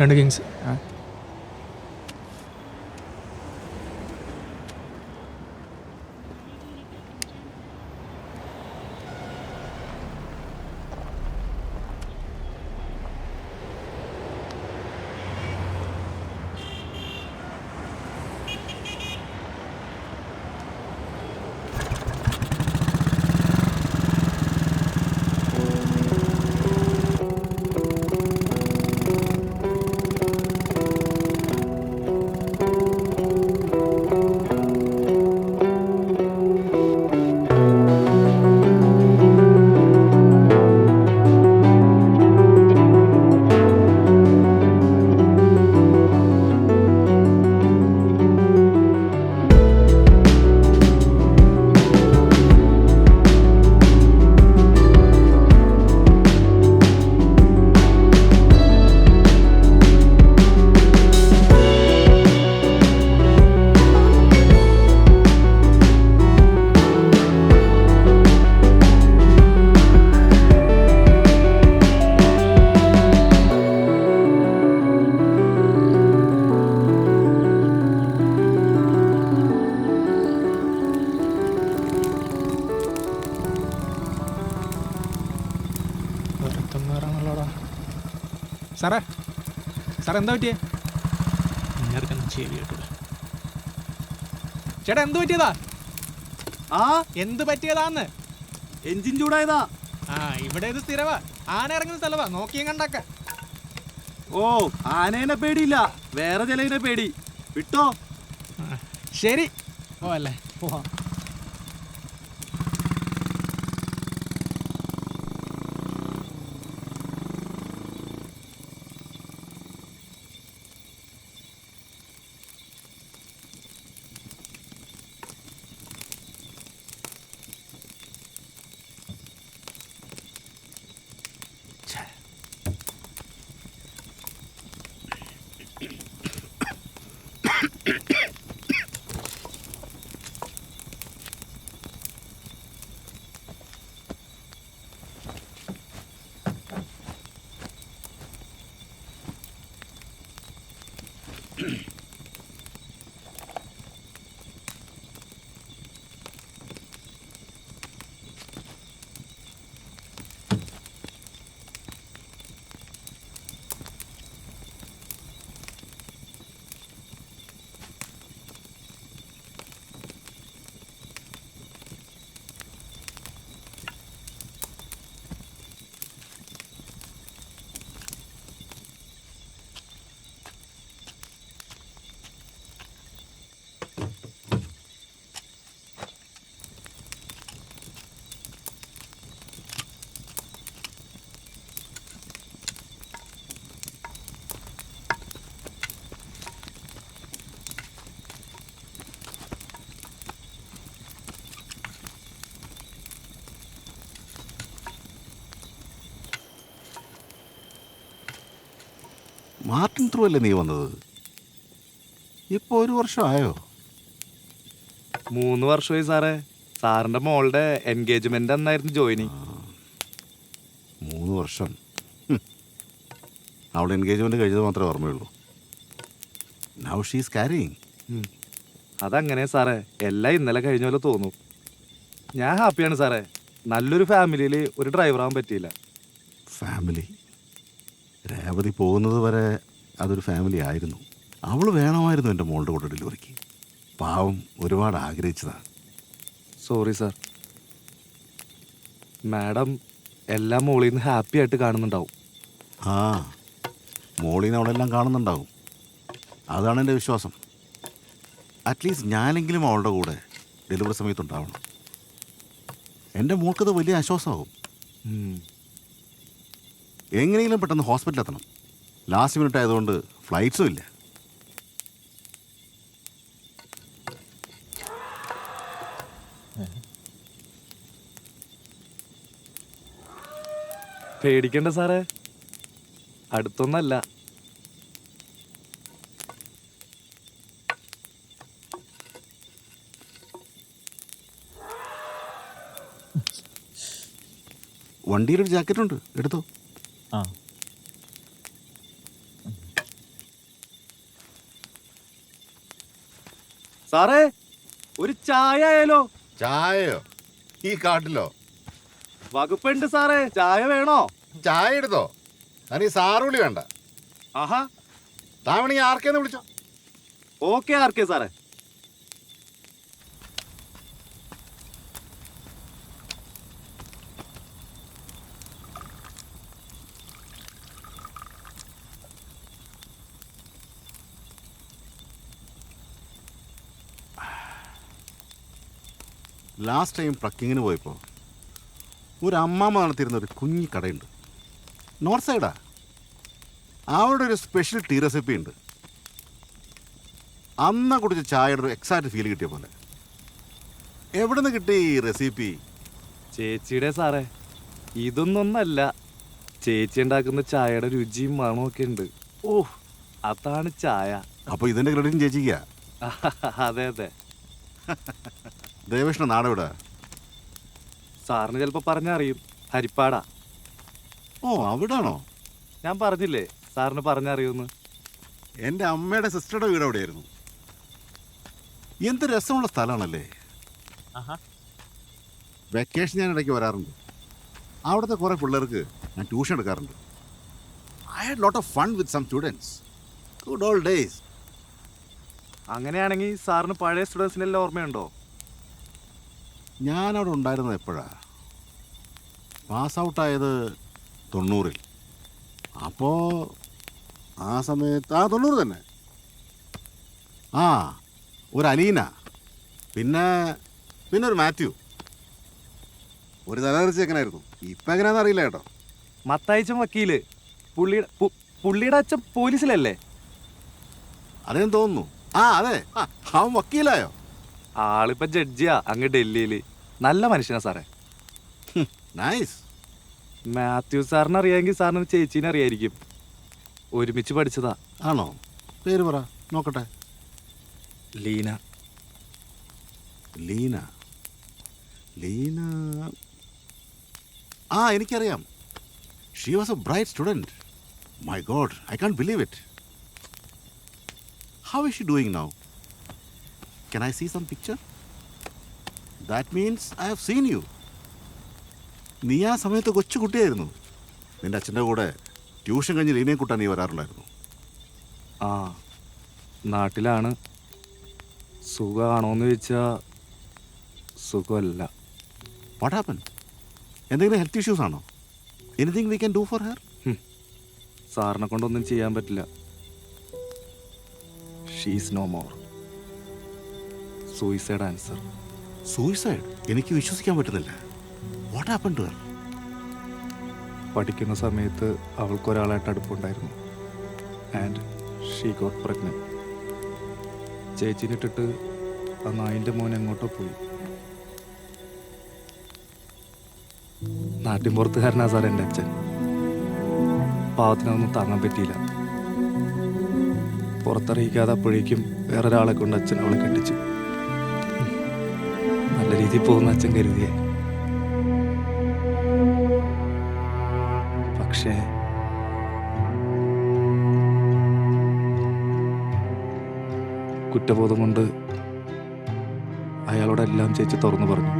2 Kings. സാറേ സാറേ എന്താ പറ്റിയേ? ചേട്ടാ എന്ത് പറ്റിയതാ? എന്ത് പറ്റിയതാന്ന്? എഞ്ചിൻ ചൂടായതാ. ഇവിടെ ഇത് സ്ഥിരവാ, ആന ഇറങ്ങുന്ന സ്ഥലവാ, നോക്കിയും കണ്ടാക്ക. ഓ, ആനേനെ പേടിയില്ല, വേറെ ചിലതിനെ പേടി. വിട്ടോ. ശരി പോവല്ലേ, പോവാം. മാർട്ടിൻ ത്രൂ അല്ലേ നീ വന്നത്? ഇപ്പോൾ 1 വർഷമായോ? 3 വർഷമായി സാറേ. സാറിന്റെ മോളുടെ എൻഗേജ്മെന്റ് എന്നായിരുന്നു ജോയിനിങ്. 3 വർഷം. അവളുടെ എൻഗേജ്മെന്റ് കഴിഞ്ഞത് മാത്രമേ ഓർമ്മയുള്ളൂ. Now she's carrying. അതങ്ങനെ സാറേ, എല്ലാം ഇന്നലെ കഴിഞ്ഞ പോലെ തോന്നും. ഞാൻ ഹാപ്പിയാണ് സാറേ. നല്ലൊരു ഫാമിലിയിൽ ഒരു ഡ്രൈവറാകാൻ പറ്റിയില്ല. ഫാമിലി? രേവതി പോകുന്നത് വരെ അതൊരു ഫാമിലി ആയിരുന്നു. അവൾ വേണമായിരുന്നു എൻ്റെ മോളുടെ കൂടെ ഡെലിവറിക്ക്. പാവം ഒരുപാട് ആഗ്രഹിച്ചതാണ്. Sorry sir. മാഡം എല്ലാം മോളിൽ നിന്ന് ഹാപ്പി ആയിട്ട് കാണുന്നുണ്ടാവും. മോളിൽ നിന്ന് അവളെല്ലാം കാണുന്നുണ്ടാവും, അതാണ് എൻ്റെ വിശ്വാസം. അറ്റ്ലീസ്റ്റ് ഞാനെങ്കിലും അവളുടെ കൂടെ ഡെലിവറി സമയത്തുണ്ടാവണം. എൻ്റെ മോൾക്കത് വലിയ ആശ്വാസമാകും. എങ്ങനെയെങ്കിലും പെട്ടെന്ന് ഹോസ്പിറ്റലിൽ എത്തണം. ലാസ്റ്റ് മിനിറ്റ് ആയതുകൊണ്ട് ഫ്ലൈറ്റ്സും ഇല്ല. പേടിക്കണ്ട സാറേ, അടുത്തൊന്നല്ല. വണ്ടിയിലൊരു ജാക്കറ്റ് ഉണ്ട്, എടുത്തോ. സാറേ ഒരു ചായ ആയാലോ? ചായയോ? ഈ കാട്ടിലോ? വകുപ്പുണ്ട് സാറേ, ചായ വേണോ? ചായ എടുത്തോ? അതിന് സാറുവിളി വേണ്ട. ആഹാ, താവണി ആർക്കേന്ന് വിളിച്ചോ. ഓക്കെ ആർക്കെ സാറേ. ലാസ്റ്റ് ടൈം ട്രക്കിങ്ങിന് പോയപ്പോൾ ഒരു അമ്മാമ്മ നടത്തിയിരുന്ന ഒരു കുഞ്ഞി കടയുണ്ട്, നോർത്ത് സൈഡാ. അവിടെ ഒരു സ്പെഷ്യൽ ടീ റെസിപ്പി ഉണ്ട്. അന്ന് കുടിച്ച ചായയുടെ ഒരു എക്സാക്റ്റ് ഫീൽ കിട്ടിയ പോലെ. എവിടെ നിന്ന് കിട്ടി ഈ റെസിപ്പി? ചേച്ചിയുടെ സാറേ, ഇതൊന്നൊന്നല്ല, ചേച്ചി ഉണ്ടാക്കുന്ന ചായയുടെ രുചിയും മണവും ഒക്കെ ഉണ്ട്. ഓ, അതാണ് ചായ. അപ്പോൾ ഇതിൻ്റെ ക്രെഡിറ്റും ചേച്ചിക്കാ? അതെ അതെ. ദേവേഷിൻ്റെ നാടെവിടാ? സാറിന് ചിലപ്പോൾ പറഞ്ഞറിയും, ഹരിപ്പാടാ. ഓ, അവിടാണോ? ഞാൻ പറഞ്ഞില്ലേ സാറിന് പറഞ്ഞറിയൂന്ന്. എൻ്റെ അമ്മയുടെ സിസ്റ്ററുടെ വീട് അവിടെയായിരുന്നു. എന്ത് രസമുള്ള സ്ഥലമാണല്ലേ. വെക്കേഷൻ ഞാൻ ഇടയ്ക്ക് വരാറുണ്ട്. അവിടുത്തെ കുറേ പിള്ളേർക്ക് ഞാൻ ട്യൂഷൻ എടുക്കാറുണ്ട്. I had lot of fun with some students. Good old days. അങ്ങനെയാണെങ്കിൽ സാറിന് പഴയ സ്റ്റുഡൻസിനെല്ലാം ഓർമ്മയുണ്ടോ? ഞാനവിടെ ഉണ്ടായിരുന്നത് എപ്പോഴാണ്? പാസ് ഔട്ടായത് 90-ൽ. അപ്പോൾ ആ സമയത്ത് 90 തന്നെ. ആ, ഒരു അലീന, പിന്നെ ഒരു മാത്യു, ഒരു തലതെറിച്ച് എങ്ങനെയായിരുന്നു. ഇപ്പം എങ്ങനെയാണെന്ന് അറിയില്ല കേട്ടോ. മത്തായിച്ചൻ വക്കീല്, പുള്ളിയുടെ അച്ഛൻ പോലീസിലല്ലേ? അതേം തോന്നുന്നു. ആ അതെ, അവൻ വക്കീലായോ? ആളിപ്പോ ജഡ്ജിയാ അങ്ങ് ഡൽഹിയില്. നല്ല മനുഷ്യനാ സാറേ. നൈസ്. മാത്യു സാറിന് അറിയാമെങ്കിൽ സാറിന് ചേച്ചീനെ അറിയായിരിക്കും. ഒരുമിച്ച് പഠിച്ചതാ. ആണോ? പേര് പറ നോക്കട്ടെ. ലീന. ലീന ലീന ആ, എനിക്കറിയാം. She was A bright student. My God, I can't believe it. How is she doing now? Can I see some picture? That means I have seen you. നീ ആ സമയത്ത് കൊച്ചു കുട്ടിയായിരുന്നു. നിന്റെ അച്ഛൻ്റെ കൂടെ ട്യൂഷൻ കഴിഞ്ഞ് ലീനയെ കൂട്ടാൻ നീ വരാറുണ്ടായിരുന്നു. ആ, നാട്ടിലാണ്. സുഖമാണോന്ന് ചോദിച്ചാൽ സുഖമല്ല. What happen? എന്തെങ്കിലും ഹെൽത്ത് ഇഷ്യൂസ് ആണോ? Anything we can do for her? സാറിനെ കൊണ്ടൊന്നും ചെയ്യാൻ പറ്റില്ല. She's no more. Suicide answer. Suicide? എനിക്ക് വിശ്വസിക്കാൻ പറ്റുന്നില്ല. What happen to her? പഠിക്കുന്ന സമയത്ത് അവൾക്കൊരാളായിട്ട് അടുപ്പുണ്ടായിരുന്നു. And she got pregnant. ചേച്ചിനിട്ടിട്ട് ആ നായിൻ്റെ മോൻ എങ്ങോട്ടോ പോയി. നാട്ടിൻപുറത്തുകാരനാ സാർ എൻ്റെ അച്ഛൻ. പാവത്തിനൊന്നും താങ്ങാൻ പറ്റിയില്ല. പുറത്തറിയിക്കാതെ അപ്പോഴേക്കും വേറൊരാളെ കൊണ്ട് അച്ഛൻ അവളെ കെട്ടിച്ചു. നല്ല രീതിയിൽ പോകുന്ന അച്ഛൻ കരുതിയേ. പക്ഷേ കുറ്റബോധം കൊണ്ട് അയാളോടെല്ലാം ചേച്ചി തുറന്നു പറഞ്ഞു.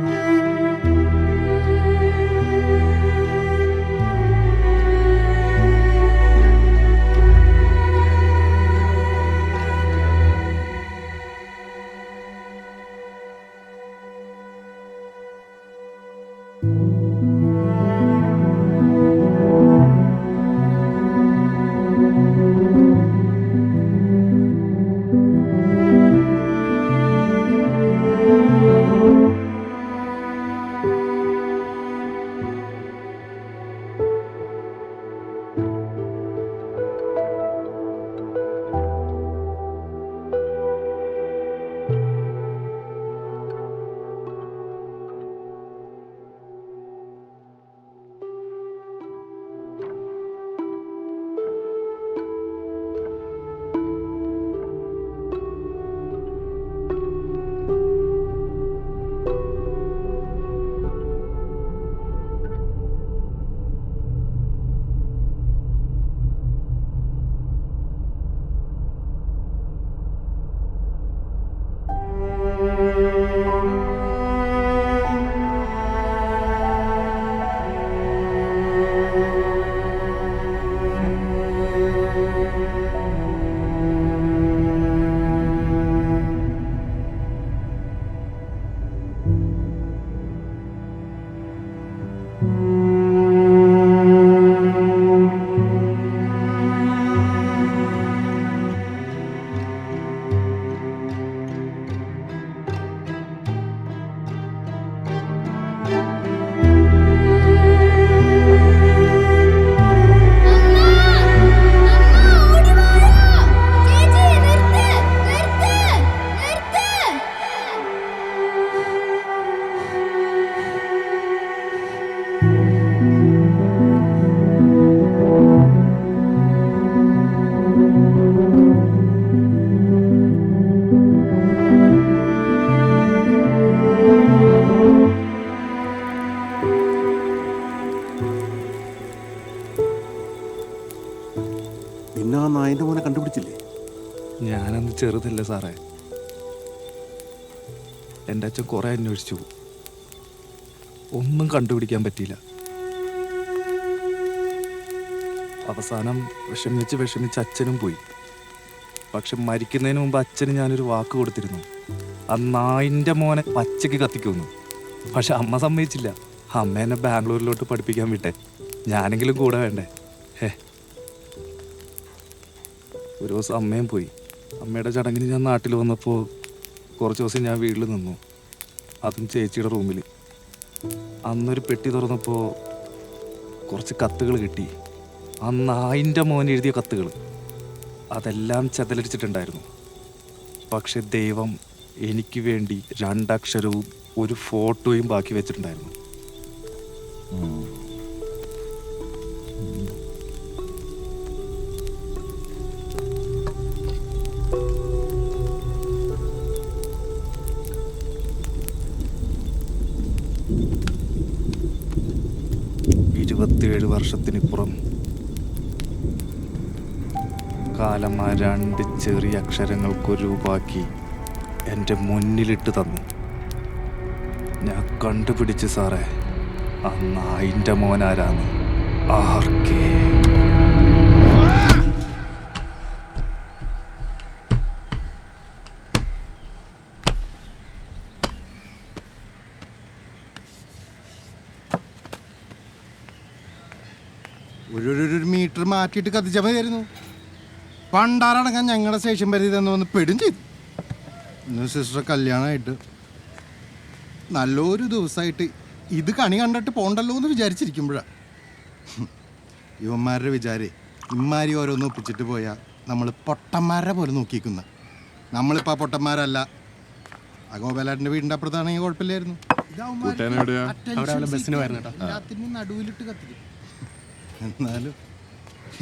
ചെറുതല്ല സാറേ. എൻ്റെ അച്ഛൻ കുറെ അന്വേഷിച്ചു, ഒന്നും കണ്ടുപിടിക്കാൻ പറ്റിയില്ല. അവസാനം വിഷമിച്ച് അച്ഛനും പോയി. പക്ഷെ മരിക്കുന്നതിന് മുമ്പ് അച്ഛന് ഞാനൊരു വാക്ക് കൊടുത്തിരുന്നു, ആ നായിൻ്റെ മോനെ പച്ചയ്ക്ക് കത്തിക്കുമെന്ന്. പക്ഷെ അമ്മ സമ്മതിച്ചില്ല. അമ്മ എന്നെ ബാംഗ്ലൂരിലോട്ട് പഠിപ്പിക്കാൻ വിട്ടെ, ഞാനെങ്കിലും കൂടെ വേണ്ടേ. ഒരു ദിവസം അമ്മയും പോയി. അമ്മയുടെ ചടങ്ങിന് ഞാൻ നാട്ടിൽ വന്നപ്പോൾ കുറച്ച് ദിവസം ഞാൻ വീട്ടിൽ നിന്നു, അതും ചേച്ചിയുടെ റൂമിൽ. അന്നൊരു പെട്ടി തുറന്നപ്പോൾ കുറച്ച് കത്തുകൾ കിട്ടി. ആ നായിൻ്റെ മോൻ എഴുതിയ കത്തുകൾ. അതെല്ലാം ചെതലരിച്ചിട്ടുണ്ടായിരുന്നു. പക്ഷെ ദൈവം എനിക്ക് വേണ്ടി 2 അക്ഷരവും ഒരു ഫോട്ടോയും ബാക്കി വെച്ചിട്ടുണ്ടായിരുന്നു. വർഷത്തിനിപ്പുറം കാലം ആ 2 ചെറിയ അക്ഷരങ്ങൾക്കൊരു രൂപാക്കി എൻ്റെ മുന്നിലിട്ട് തന്നു. ഞാൻ കണ്ടുപിടിച്ച് സാറേ, ആ നായിൻ്റെ മോനാരാന്ന്. ആർക്കേ ഒരു മീറ്റർ മാറ്റിയിട്ട് കത്തിച്ചാൽ മതിയായിരുന്നു. പണ്ടാറടങ്ങാൻ ഞങ്ങളുടെ സ്റ്റേഷൻ പരിധി തന്നെ വന്ന് പെടും ചെയ്തു. ഇന്ന് സിസ്റ്റർ കല്യാണമായിട്ട് നല്ലൊരു ദിവസമായിട്ട് ഇത് കണി കണ്ടിട്ട് പോണ്ടല്ലോ എന്ന് വിചാരിച്ചിരിക്കുമ്പോഴാണ് ഇവന്മാരുടെ വിചാരേ ഇമ്മാരി ഓരോന്ന് ഒപ്പിച്ചിട്ട് പോയാൽ നമ്മൾ പൊട്ടന്മാരെ പോലെ നോക്കിക്കുന്ന. നമ്മളിപ്പോൾ ആ പൊട്ടന്മാരല്ല. ആ ഗോപാലേട്ടൻ്റെ വീടിൻ്റെ അപ്പുറത്താണെങ്കിൽ കുഴപ്പമില്ലായിരുന്നു. എല്ലാത്തിനും നടുവിലിട്ട് കത്തിക്കും. എന്നാലും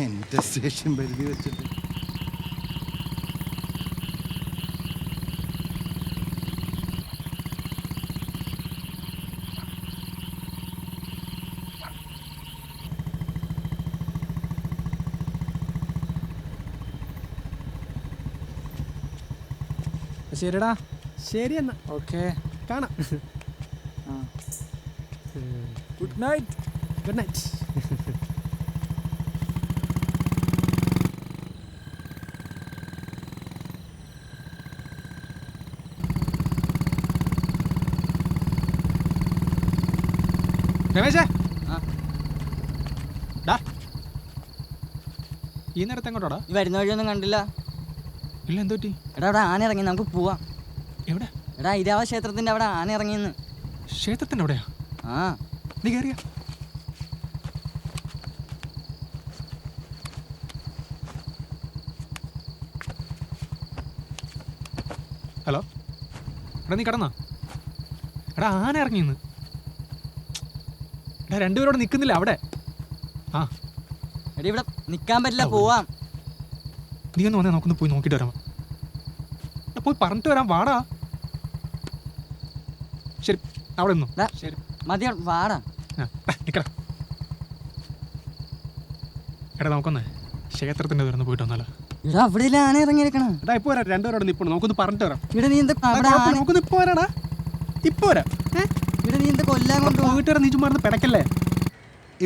എൻ്റെ സ്റ്റേഷൻ പരിധി വെച്ചിട്ട് ശരിടാ. ശരി എന്നാ, ഓക്കെ, കാണാം. Good night. Good night. രമേശേ, ഈ നേരത്തെ എങ്ങോട്ടാടാ? ഈ വരുന്ന വഴിയൊന്നും കണ്ടില്ല. ഇല്ല, എന്ത് പറ്റി? എടാ അവിടെ ആന ഇറങ്ങി, നമുക്ക് പോവാം. എവിടെ? എടാ ഇരാവ ക്ഷേത്രത്തിന്റെ അവിടെ ആന ഇറങ്ങിയെന്ന്. ക്ഷേത്രത്തിന്റെ അവിടെയാ? ആ, നീ കയറിയ? ഹലോ, എടാ നീ കടന്നാ? എടാ ആന ഇറങ്ങിയെന്ന്. എടാ രണ്ടുപേരോട് നിൽക്കുന്നില്ല അവിടെ. ആ എടാ ഇവിടെ നിക്കാൻ പറ്റില്ല, പോവാം. നീ ഒന്ന് വന്നേ, നമുക്കൊന്ന് പോയി നോക്കിയിട്ട് വരാം. പോയി പറഞ്ഞിട്ട് വരാം, വാടാ. ശരി, അവിടെ നിന്നോ. ശരി മതി, വാടാ. നിക്കടാ. എടാ നമുക്കൊന്ന് ക്ഷേത്രത്തിന്റെ തുറന്ന് പോയിട്ട് വന്നാലോ? എടാ അവിടെ ആന ഇറങ്ങിയിരിക്കണ. എടാ ഇപ്പൊ വരാം, രണ്ടുപേരോട് നിപ്പുണ്ട്, നമുക്കൊന്ന് പറഞ്ഞിട്ട് വരാം. ഇവിടെ നീ എന്താ നമുക്കൊന്ന് ഇപ്പൊ വരാടാ, ഇപ്പൊ വരാം. ഇവിടെ നീ എന്താ കൊല്ലാൻ കൊണ്ട് പോയിട്ട് വരാം, നീ ചുമ്മാ പെടക്കല്ലേ.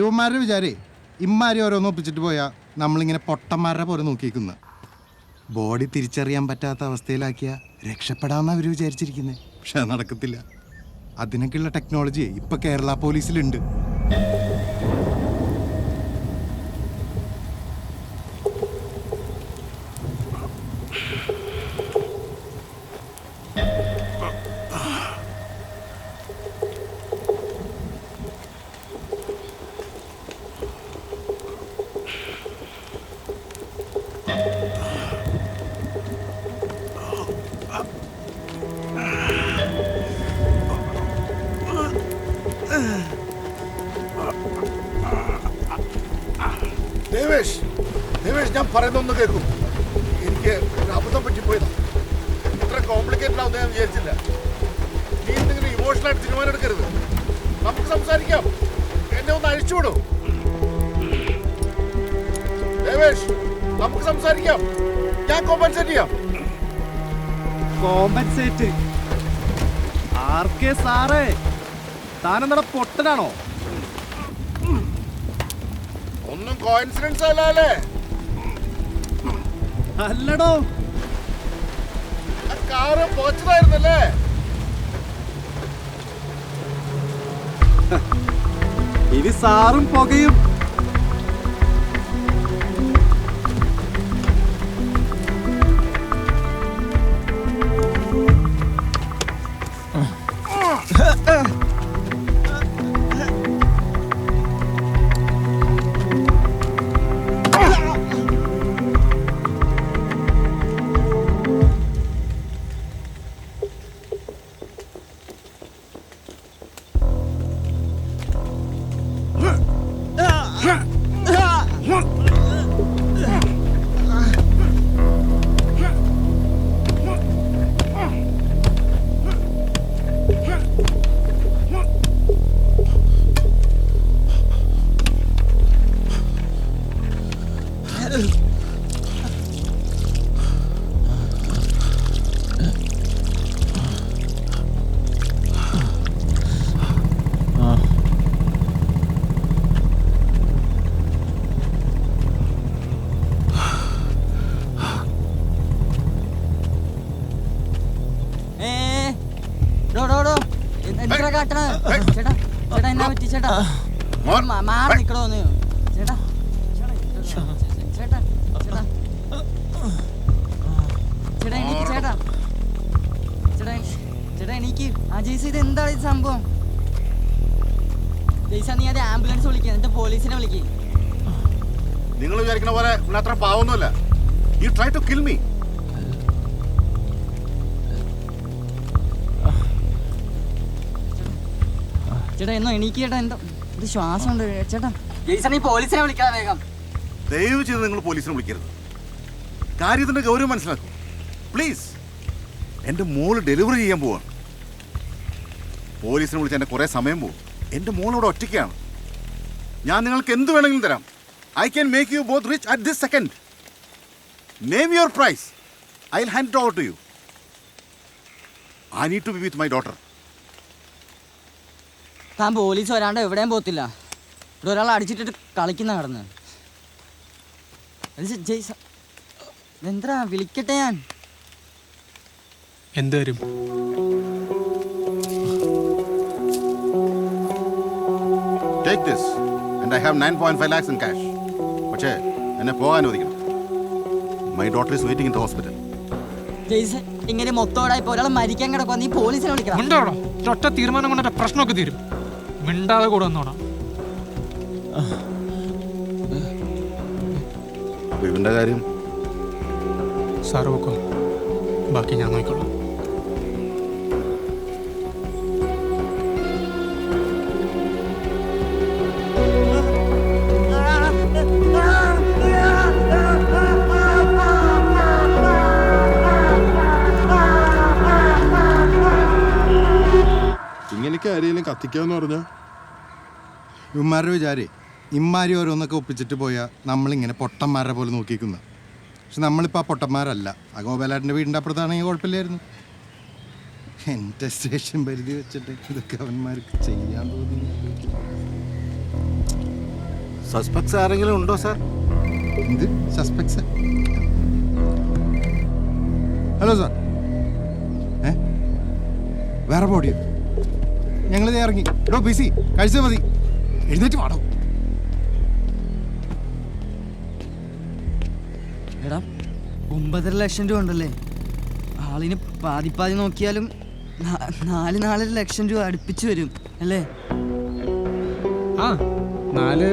ഇവന്മാരുടെ വിചാരേ ഇമ്മാരി ഓരോന്ന് ഒപ്പിച്ചിട്ട് പോയാൽ നമ്മളിങ്ങനെ പൊട്ടന്മാരുടെ പോലെ നോക്കിയിരിക്കുന്ന. ബോഡി തിരിച്ചറിയാൻ പറ്റാത്ത അവസ്ഥയിലാക്കിയ രക്ഷപ്പെടാമെന്നാണ് അവർ വിചാരിച്ചിരിക്കുന്നത്. പക്ഷെ അത് നടക്കത്തില്ല. അതിനൊക്കെയുള്ള ടെക്നോളജി ഇപ്പൊ കേരള പോലീസിലുണ്ട്. ദേവേഷ്, ഞാൻ പറയുന്നൊന്ന് കേൾക്കും. എനിക്ക് അബദ്ധം പറ്റിപ്പോയതാ. ഇത്ര കോംപ്ലിക്കേറ്റഡ് ആവുന്ന ഞാൻ വിചാരിച്ചില്ല. നീ എന്തെങ്കിലും ഇമോഷണലായിട്ട് തീരുമാനം എടുക്കരുത്. നമുക്ക് സംസാരിക്കാം. എന്നെ ഒന്ന് അഴിച്ചുവിടൂ. ദേവേഷ്, നമുക്ക് സംസാരിക്കാം. ഞാൻ കോമ്പൻസേറ്റ് ചെയ്യാം. കോമ്പൻസേറ്റ്. ആർക്കെ സാറേ, താനെന്താ പൊട്ടനാണോ? ഒന്നും കോയിൻസിഡൻസ് അല്ലേ? അല്ലടോ, കാറ് പോച്ചതായിരുന്നല്ലേ? ഇനി സാറും പുകയും. എന്താ കാട്ടണ ചേട്ടാ? ചേട്ടാ എന്നാ പറ്റി ചേട്ടാ? മാറി നിക്കണോന്ന് ചേട്ടാ. ചേട്ടാ ചേട്ടാ ചേട്ടാ എനിക്ക് ചേട്ടാ ചേട്ടാ ചേട്ടാ എനിക്ക് ജയ്സ ഇത് എന്താണ് ഇത് സംഭവം? ജയ്സ നീ അത് ആംബുലൻസ് വിളിക്കുക, എന്നിട്ട് പോലീസിനെ വിളിക്കുക. നിങ്ങൾ വിചാരിക്കുന്ന പോലെ അത്ര പാവൊന്നുമല്ല. You try to kill me. ചേട്ടാ എന്നോ എനിക്ക് ചേട്ടാ എന്തോ ഇത് ശ്വാസം ഉണ്ട് ചേട്ടാ. ജയ്സ നീ പോലീസിനെ വിളിക്കാതെ വേഗം. ദയവ് ചെയ്ത് നിങ്ങൾ പോലീസിനെ വിളിക്കരുത്. കാര്യത്തിന്റെ ഗൗരവം മനസ്സിലാക്കും പ്ലീസ്. എൻ്റെ മോള് ഡെലിവറി ചെയ്യാൻ പോവാണ്. പോലീസിനെ വിളിച്ച് എൻ്റെ കുറേ സമയം പോകും. എൻ്റെ മോളോട് ഒറ്റയ്ക്കാണ്. ഞാൻ നിങ്ങൾക്ക് എന്ത് വേണമെങ്കിലും തരാം. I can make you both rich at this second. Name your price. I will hand it over to you. I need to be with my daughter. താൻ പോലീസ് വരാണ്ട് എവിടെയും പോത്തില്ല. ഇവിടെ ഒരാൾ അടിച്ചിട്ടിട്ട് കളിക്കുന്ന കടന്ന്. ജയ്സ എന്താ വിളിക്കട്ടെ ഞാൻ? എന്ത് വരും? Take this and I have 9.5 lakhs in cash. പക്ഷേ എന്നെ പോകാൻ അനുവദിക്കണം. My daughter is waiting in the hospital. ജയ്സ ഇങ്ങനെ മൊത്തോടായി ഇപ്പോൾ ഒരാൾ മരിക്കാൻ കിടക്കുക, നീ പോലീസിനെ വിളിക്കണം. മിണ്ടാടോ, ഒറ്റ തീരുമാനം കൊണ്ടൊക്കെ പ്രശ്നമൊക്കെ തീരും. മിണ്ടാതെ കൂടെ വന്നോടാ. അപ്പൊ ഇവന്റെ കാര്യം സാറ് വെക്കോ, ബാക്കി ഞാൻ നോക്കിക്കോളാം. ഇങ്ങനെയൊക്കെ ആരെയും കത്തിക്കാന്ന് പറഞ്ഞാ ഇവന്മാരുടെ വിചാരേ ഇമ്മാരി ഓരോന്നൊക്കെ ഒപ്പിച്ചിട്ട് പോയാൽ നമ്മളിങ്ങനെ പൊട്ടന്മാരെ പോലെ നോക്കിക്കുന്ന. പക്ഷെ നമ്മളിപ്പോൾ ആ പൊട്ടന്മാരല്ല. ആ ഗോപാലേട്ടൻ്റെ വീടിൻ്റെ അപ്പുറത്താണെങ്കിൽ കുഴപ്പമില്ലായിരുന്നു. എൻ്റെ സ്റ്റേഷൻ പരിധി വെച്ചിട്ട് ഇതൊക്കെ അവന്മാർക്ക് ചെയ്യാൻ തോന്നി. സസ്പെക്ട്സ് ആരെങ്കിലും ഉണ്ടോ സാർ? എന്ത് സസ്പെക്ട്സ്? Hello sir. വേറെ ബോഡിയോ? ഞങ്ങളിത് ഇറങ്ങി. എടോ ബിസി, കഴിച്ചാൽ മതി. എഴുന്നേറ്റ് പാടോ. എടാ 9.5 ലക്ഷം രൂപ ഉണ്ടല്ലേ? ആളിന് പാതിപ്പാതി നോക്കിയാലും 4.5 ലക്ഷം രൂപ അടുപ്പിച്ച് വരും അല്ലേ? ആ 4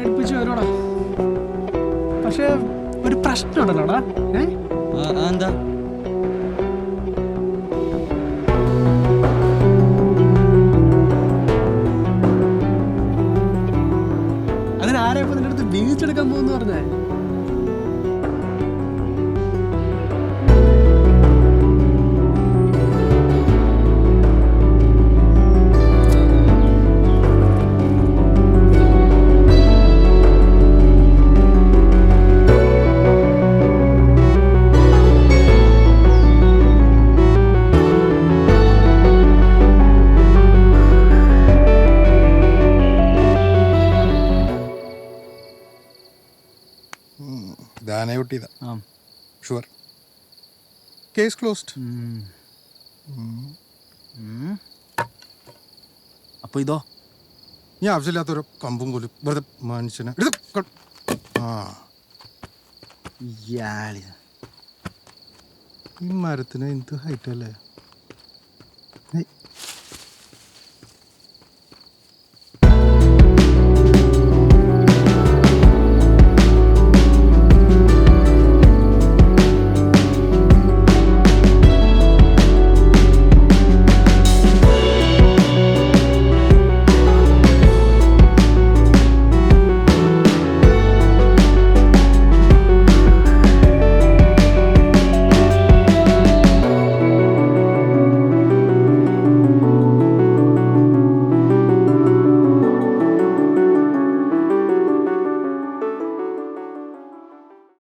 അടുപ്പിച്ച് വരുവാടാ. പക്ഷെ ഒരു പ്രശ്നം ഉണ്ടല്ലോടാ. എന്താ? അതിനാരെയപ്പോ നിന്റെ അടുത്ത് വീഴ്ചെടുക്കാൻ പോകുന്നു പറഞ്ഞേ? താനേ ഒട്ടിയതാ ആ. ഷുവർ. Case closed. അപ്പൊ ഇതോ? ഈ ആവശ്യമില്ലാത്തൊരു കമ്പും കൊല്ലും വെറുതെ മനുഷ്യനെ എടുത്ത് ആ ഇയാളി ഈ മരത്തിന് എന്ത് ഹൈറ്റ് അല്ലേ?